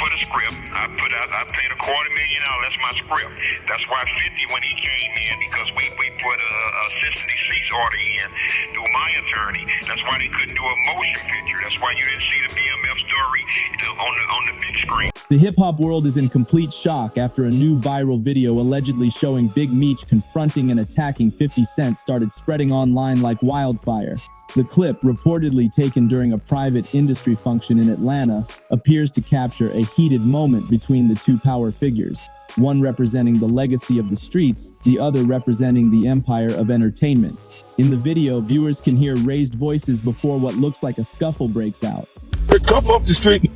for the script. I paid $250,000. That's my script. That's why 50 when he came in, because we put a cease and desist order in through my attorney. That's why they couldn't do a motion picture. That's why you didn't see the BMF story on the big screen. The hip-hop world is in complete shock after a new viral video allegedly showing Big Meech confronting and attacking 50 Cent started spreading online like wildfire. The clip, reportedly taken during a private industry function in Atlanta, appears to capture a heated moment between the two power figures, one representing the legacy of the streets, the other representing the empire of entertainment. In the video, viewers can hear raised voices before what looks like a scuffle breaks out. Come off the street.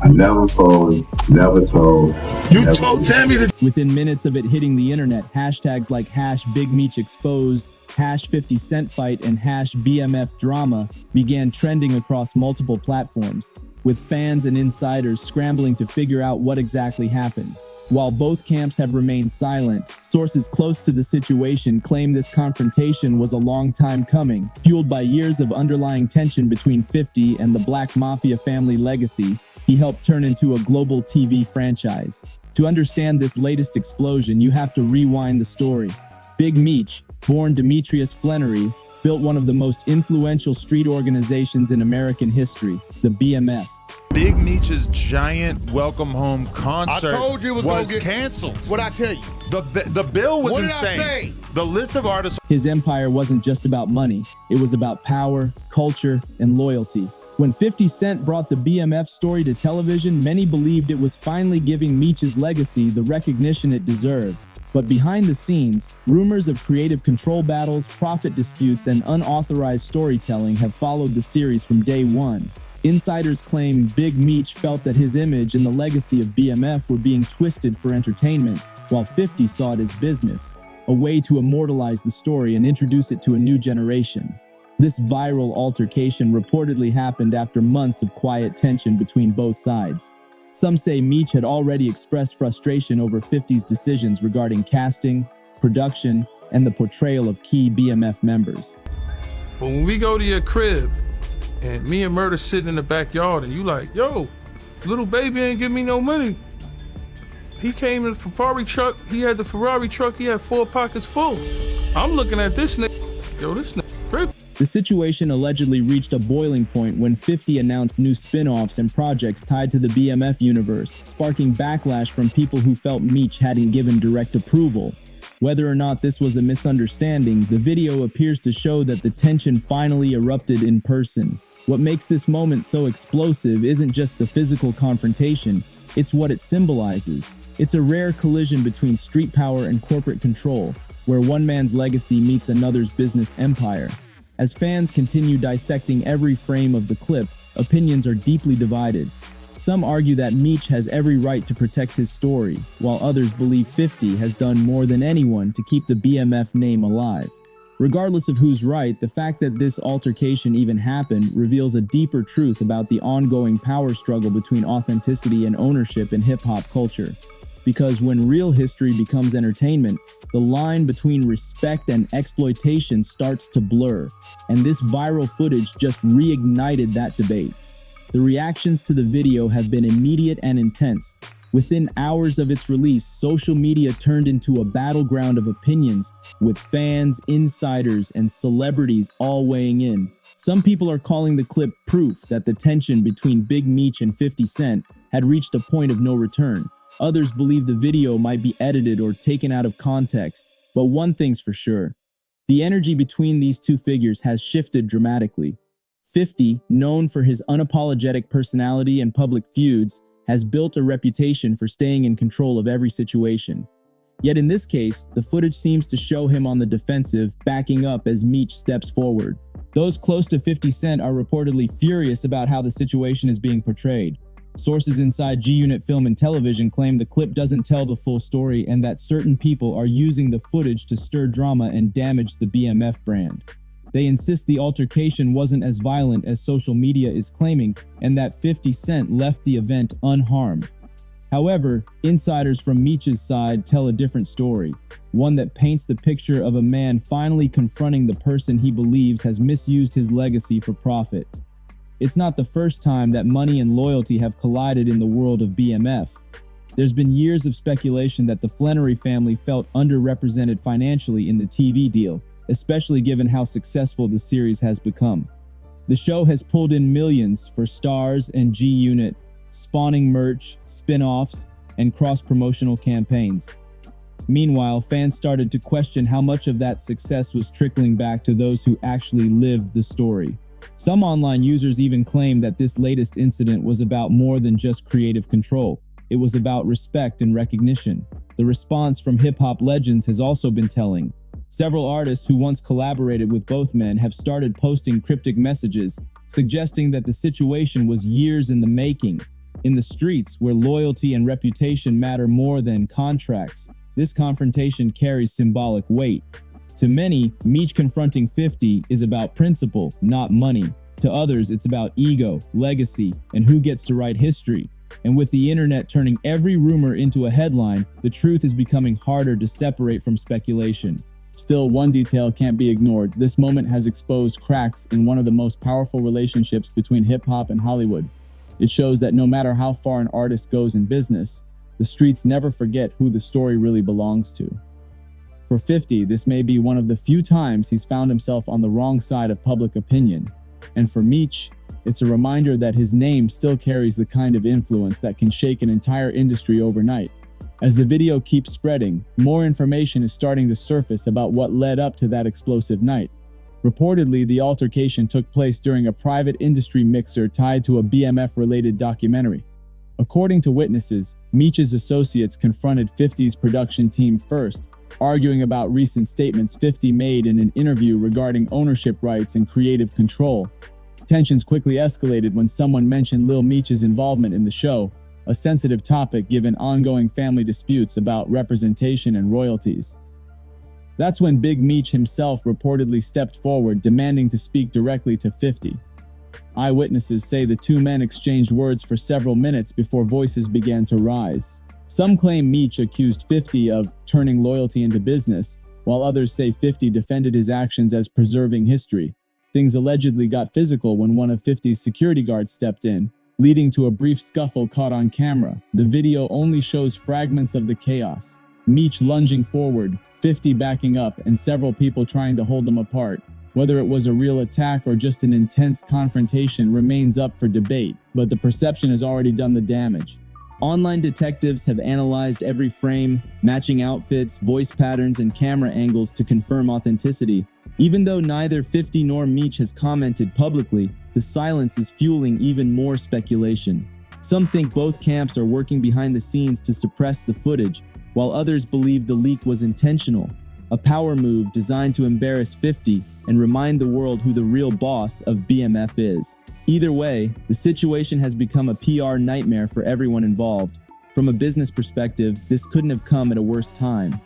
I never phoned, never told. You told Tammy that. Within minutes of it hitting the internet, hashtags like #BigMeechExposed, #50 Cent Fight, and #BMF Drama began trending across multiple platforms, with fans and insiders scrambling to figure out what exactly happened. While both camps have remained silent, sources close to the situation claim this confrontation was a long time coming, fueled by years of underlying tension between 50 and the Black Mafia family legacy he helped turn into a global TV franchise. To understand this latest explosion, you have to rewind the story. Big Meech, born Demetrius Flannery, built one of the most influential street organizations in American history, the BMF. Big Meech's giant welcome home concert I told you it was was gonna get canceled. What I tell you? The bill was What did insane. I say? The list of artists. His empire wasn't just about money, it was about power, culture, and loyalty. When 50 Cent brought the BMF story to television, many believed it was finally giving Meech's legacy the recognition it deserved. But behind the scenes, rumors of creative control battles, profit disputes, and unauthorized storytelling have followed the series from day one. Insiders claim Big Meech felt that his image and the legacy of BMF were being twisted for entertainment, while 50 saw it as business, a way to immortalize the story and introduce it to a new generation. This viral altercation reportedly happened after months of quiet tension between both sides. Some say Meech had already expressed frustration over 50's decisions regarding casting, production, and the portrayal of key BMF members. But when we go to your crib, and me and Murder sitting in the backyard, and you like, yo, little baby ain't give me no money. He came in the Ferrari truck, he had the Ferrari truck, he had 4 pockets full. I'm looking at this nigga, yo, this nigga tripping. The situation allegedly reached a boiling point when 50 announced new spin-offs and projects tied to the BMF universe, sparking backlash from people who felt Meech hadn't given direct approval. Whether or not this was a misunderstanding, the video appears to show that the tension finally erupted in person. What makes this moment so explosive isn't just the physical confrontation, it's what it symbolizes. It's a rare collision between street power and corporate control, where one man's legacy meets another's business empire. As fans continue dissecting every frame of the clip, opinions are deeply divided. Some argue that Meech has every right to protect his story, while others believe 50 has done more than anyone to keep the BMF name alive. Regardless of who's right, the fact that this altercation even happened reveals a deeper truth about the ongoing power struggle between authenticity and ownership in hip-hop culture. Because when real history becomes entertainment, the line between respect and exploitation starts to blur, and this viral footage just reignited that debate. The reactions to the video have been immediate and intense. Within hours of its release, social media turned into a battleground of opinions, with fans, insiders, and celebrities all weighing in. Some people are calling the clip proof that the tension between Big Meech and 50 Cent had reached a point of no return. Others believe the video might be edited or taken out of context. But one thing's for sure, the energy between these two figures has shifted dramatically. 50, known for his unapologetic personality and public feuds, has built a reputation for staying in control of every situation. Yet in this case, the footage seems to show him on the defensive, backing up as Meech steps forward. Those close to 50 Cent are reportedly furious about how the situation is being portrayed. Sources inside G-Unit Film and Television claim the clip doesn't tell the full story and that certain people are using the footage to stir drama and damage the BMF brand. They insist the altercation wasn't as violent as social media is claiming and that 50 Cent left the event unharmed. However, insiders from Meech's side tell a different story, one that paints the picture of a man finally confronting the person he believes has misused his legacy for profit. It's not the first time that money and loyalty have collided in the world of BMF. There's been years of speculation that the Flannery family felt underrepresented financially in the TV deal, especially given how successful the series has become. The show has pulled in millions for Stars and G Unit, spawning merch, spin-offs, and cross-promotional campaigns. Meanwhile, fans started to question how much of that success was trickling back to those who actually lived the story. Some online users even claim that this latest incident was about more than just creative control. It was about respect and recognition. The response from hip-hop legends has also been telling. Several artists who once collaborated with both men have started posting cryptic messages, suggesting that the situation was years in the making. In the streets, where loyalty and reputation matter more than contracts, this confrontation carries symbolic weight. To many, Meech confronting 50 is about principle, not money. To others, it's about ego, legacy, and who gets to write history. And with the internet turning every rumor into a headline, the truth is becoming harder to separate from speculation. Still, one detail can't be ignored. This moment has exposed cracks in one of the most powerful relationships between hip-hop and Hollywood. It shows that no matter how far an artist goes in business, the streets never forget who the story really belongs to. For 50, this may be one of the few times he's found himself on the wrong side of public opinion. And for Meech, it's a reminder that his name still carries the kind of influence that can shake an entire industry overnight. As the video keeps spreading, more information is starting to surface about what led up to that explosive night. Reportedly, the altercation took place during a private industry mixer tied to a BMF-related documentary. According to witnesses, Meech's associates confronted 50's production team first, arguing about recent statements 50 made in an interview regarding ownership rights and creative control. Tensions quickly escalated when someone mentioned Lil Meech's involvement in the show, a sensitive topic given ongoing family disputes about representation and royalties. That's when Big Meech himself reportedly stepped forward, demanding to speak directly to 50. Eyewitnesses say the two men exchanged words for several minutes before voices began to rise. Some claim Meech accused 50 of turning loyalty into business, while others say 50 defended his actions as preserving history. Things allegedly got physical when one of 50's security guards stepped in, leading to a brief scuffle caught on camera. The video only shows fragments of the chaos. Meech lunging forward, 50 backing up, and several people trying to hold them apart. Whether it was a real attack or just an intense confrontation remains up for debate, but the perception has already done the damage. Online detectives have analyzed every frame, matching outfits, voice patterns, and camera angles to confirm authenticity. Even though neither 50 nor Meech has commented publicly, the silence is fueling even more speculation. Some think both camps are working behind the scenes to suppress the footage, while others believe the leak was intentional, a power move designed to embarrass 50 and remind the world who the real boss of BMF is. Either way, the situation has become a PR nightmare for everyone involved. From a business perspective, this couldn't have come at a worse time.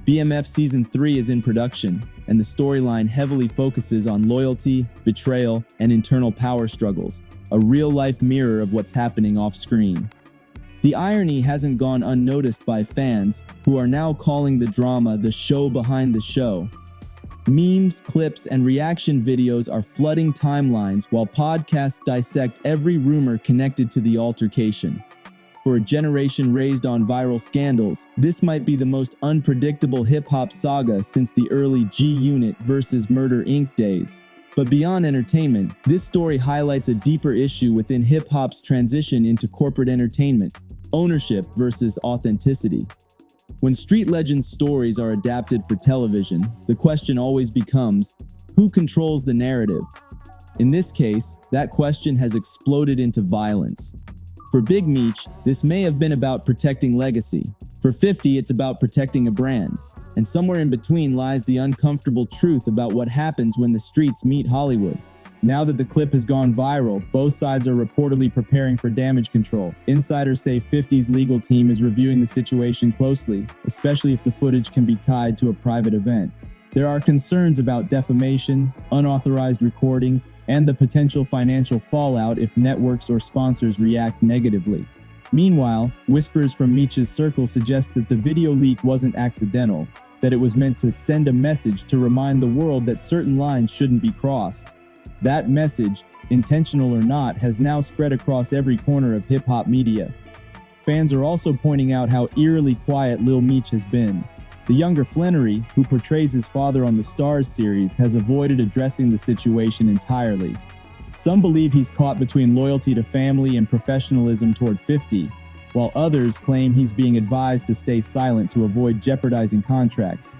BMF Season 3 is in production, and the storyline heavily focuses on loyalty, betrayal, and internal power struggles, a real-life mirror of what's happening off-screen. The irony hasn't gone unnoticed by fans, who are now calling the drama the show behind the show. Memes, clips, and reaction videos are flooding timelines while podcasts dissect every rumor connected to the altercation. For a generation raised on viral scandals, this might be the most unpredictable hip-hop saga since the early G Unit versus Murder Inc. days. But beyond entertainment, this story highlights a deeper issue within hip-hop's transition into corporate entertainment: ownership versus authenticity. When street legends' stories are adapted for television, the question always becomes, who controls the narrative? In this case, that question has exploded into violence. For Big Meech, this may have been about protecting legacy. For 50, it's about protecting a brand. And somewhere in between lies the uncomfortable truth about what happens when the streets meet Hollywood. Now that the clip has gone viral, both sides are reportedly preparing for damage control. Insiders say 50's legal team is reviewing the situation closely, especially if the footage can be tied to a private event. There are concerns about defamation, unauthorized recording, and the potential financial fallout if networks or sponsors react negatively. Meanwhile, whispers from Meech's circle suggest that the video leak wasn't accidental, that it was meant to send a message to remind the world that certain lines shouldn't be crossed. That message, intentional or not, has now spread across every corner of hip-hop media. Fans are also pointing out how eerily quiet Lil Meech has been. The younger Flannery, who portrays his father on the Stars series, has avoided addressing the situation entirely. Some believe he's caught between loyalty to family and professionalism toward 50, while others claim he's being advised to stay silent to avoid jeopardizing contracts.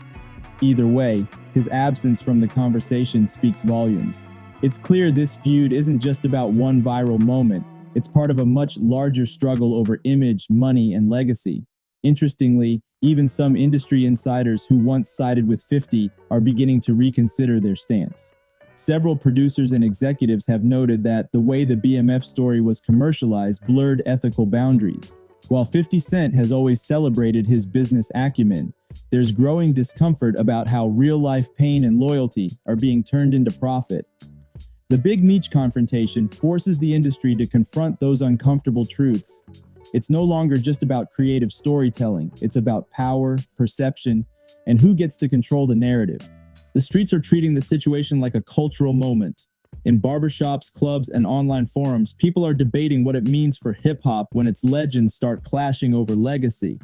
Either way, his absence from the conversation speaks volumes. It's clear this feud isn't just about one viral moment. It's part of a much larger struggle over image, money, and legacy. Interestingly, even some industry insiders who once sided with 50 are beginning to reconsider their stance. Several producers and executives have noted that the way the BMF story was commercialized blurred ethical boundaries. While 50 Cent has always celebrated his business acumen, there's growing discomfort about how real-life pain and loyalty are being turned into profit. The Big Meech confrontation forces the industry to confront those uncomfortable truths. It's no longer just about creative storytelling, it's about power, perception, and who gets to control the narrative. The streets are treating the situation like a cultural moment. In barbershops, clubs, and online forums, people are debating what it means for hip-hop when its legends start clashing over legacy.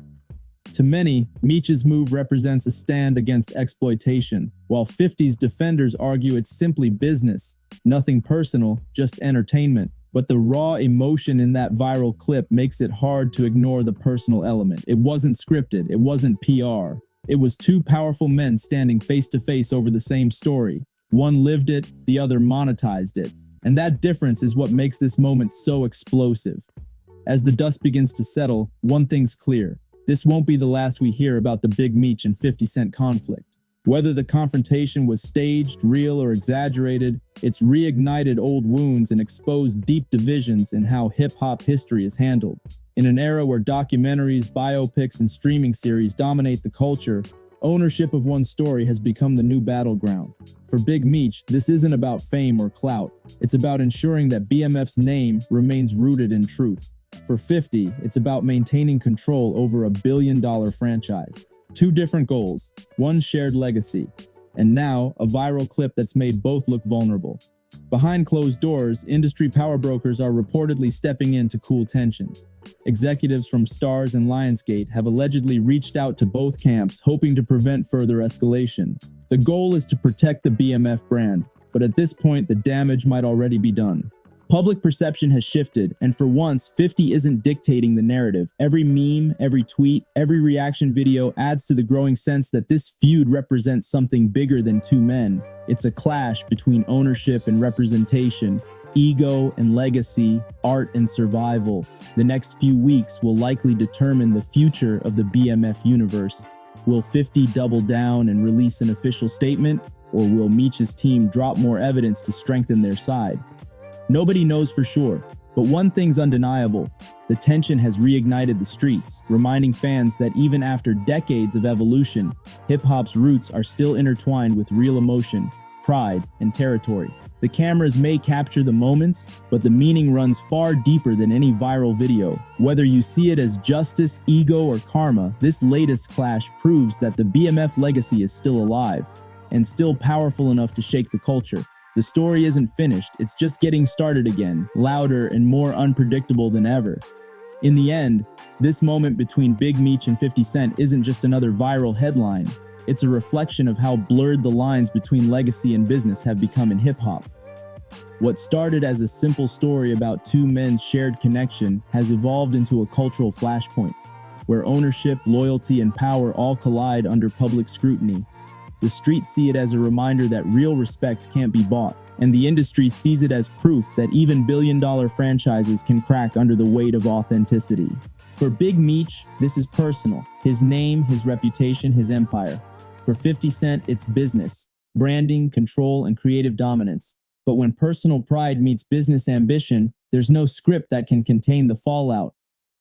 To many, Meech's move represents a stand against exploitation, while 50's defenders argue it's simply business, nothing personal, just entertainment. But the raw emotion in that viral clip makes it hard to ignore the personal element. It wasn't scripted, it wasn't PR. It was two powerful men standing face to face over the same story. One lived it, the other monetized it. And that difference is what makes this moment so explosive. As the dust begins to settle, one thing's clear. This won't be the last we hear about the Big Meech and 50 Cent conflict. Whether the confrontation was staged, real, or exaggerated, it's reignited old wounds and exposed deep divisions in how hip-hop history is handled. In an era where documentaries, biopics, and streaming series dominate the culture, ownership of one's story has become the new battleground. For Big Meech, this isn't about fame or clout. It's about ensuring that BMF's name remains rooted in truth. For 50, it's about maintaining control over a billion-dollar franchise. Two different goals, one shared legacy, and now a viral clip that's made both look vulnerable. Behind closed doors, industry power brokers are reportedly stepping in to cool tensions. Executives from Stars and Lionsgate have allegedly reached out to both camps, hoping to prevent further escalation. The goal is to protect the BMF brand, but at this point the damage might already be done. Public perception has shifted, and for once, 50 isn't dictating the narrative. Every meme, every tweet, every reaction video adds to the growing sense that this feud represents something bigger than two men. It's a clash between ownership and representation, ego and legacy, art and survival. The next few weeks will likely determine the future of the BMF universe. Will 50 double down and release an official statement, or will Meech's team drop more evidence to strengthen their side? Nobody knows for sure, but one thing's undeniable. The tension has reignited the streets, reminding fans that even after decades of evolution, hip-hop's roots are still intertwined with real emotion, pride, and territory. The cameras may capture the moments, but the meaning runs far deeper than any viral video. Whether you see it as justice, ego, or karma, this latest clash proves that the BMF legacy is still alive, and still powerful enough to shake the culture. The story isn't finished, it's just getting started again, louder and more unpredictable than ever. In the end, this moment between Big Meech and 50 Cent isn't just another viral headline. It's a reflection of how blurred the lines between legacy and business have become in hip-hop. What started as a simple story about two men's shared connection has evolved into a cultural flashpoint, where ownership, loyalty, and power all collide under public scrutiny. The streets see it as a reminder that real respect can't be bought, and the industry sees it as proof that even billion-dollar franchises can crack under the weight of authenticity. For Big Meech, this is personal. His name, his reputation, his empire. For 50 Cent, it's business, branding, control, and creative dominance. But when personal pride meets business ambition, there's no script that can contain the fallout.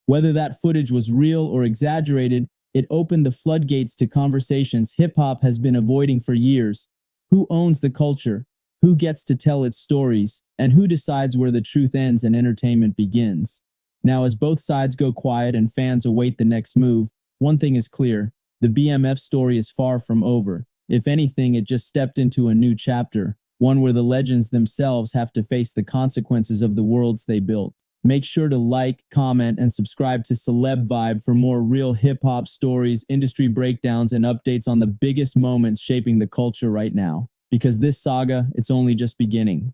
Whether that footage was real or exaggerated, it opened the floodgates to conversations hip-hop has been avoiding for years. Who owns the culture? Who gets to tell its stories? And who decides where the truth ends and entertainment begins? Now, as both sides go quiet and fans await the next move, one thing is clear. The BMF story is far from over. If anything, it just stepped into a new chapter. one where the legends themselves have to face the consequences of the worlds they built. Make sure to like, comment, and subscribe to Celeb Vibe for more real hip-hop stories, industry breakdowns, and updates on the biggest moments shaping the culture right now. Because this saga, it's only just beginning.